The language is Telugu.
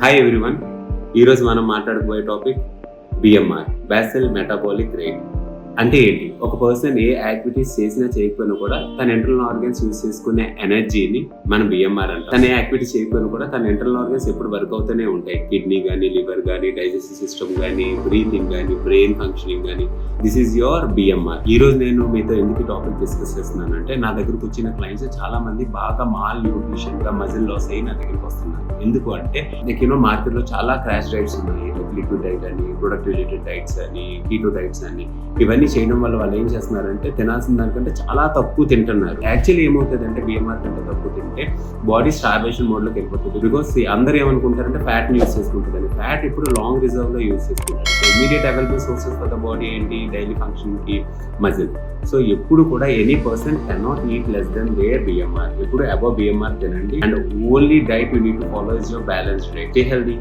హాయ్ ఎవ్రీవన్, ఈరోజు మనం మాట్లాడుకోబోయే topic BMR, basal metabolic rate. అంటే ఏంటి? ఒక పర్సన్ ఏ యాక్టివిటీస్ చేసినా చేయకపోయినా కూడా తన ఇంటర్నల్ ఆర్గన్స్ యూజ్ చేసుకునే ఎనర్జీని మనం బిఎంఆర్ అంటాం. తన ఏ యాక్టివిటీస్ చేయకపోయినా కూడా తన ఇంటర్నల్ ఆర్గన్స్ ఎప్పుడు వర్క్ అవుతూనే ఉంటాయి. కిడ్నీ కానీ, లివర్ కానీ, డైజెస్టివ్ సిస్టమ్ కానీ, బ్రీతింగ్ కానీ, బ్రెయిన్ ఫంక్షనింగ్ కానీ. This is your BMR. ఈ రోజు నేను మీతో ఎందుకు టాపిక్ డిస్కస్ చేస్తున్నానంటే, నా దగ్గరకు వచ్చిన క్లయింట్స్ చాలా మంది బాగా మాల్ న్యూట్రిషన్ గా మజిల్ లాస్ అయ్యి నా దగ్గరికి వస్తున్నారు. ఎందుకు అంటే మార్కెట్ లో చాలా క్రాష్ డైట్స్ ఉన్నాయి. లిక్విడ్ డైట్ అని, ప్రొడక్ట్ రిలేటెడ్ డైట్స్ అని, కీటో డైట్స్ అని. ఇవన్నీ చేయడం వల్ల వాళ్ళు ఏం చేస్తున్నారంటే తినాల్సిన దానికంటే చాలా తక్కువ తింటున్నారు. యాక్చువల్లీ ఏమవుతుంది అంటే బిఎంఆర్ కంటే తక్కువ తింటే బాడీ స్టార్వేషన్ మోడ్ లోకి వెళ్ళిపోతుంది. బికాస్ అందరూ ఏమనుకుంటారంటే ఫ్యాట్ యూజ్ చేసుకుంటుంది. ఫ్యాట్ ఇప్పుడు లాంగ్ రిజర్వ్ లో యూజ్ చేసుకుంటారు. Immediate available sources for the body ఏంటి? డైలీ ఫంక్షన్ కి మజిల్. సో ఎప్పుడు కూడా any person cannot eat less than their BMR. ఎప్పుడు అబౌవ్ బిఎంఆర్ తినండి. And only diet you need to follow is your balance diet. Stay healthy,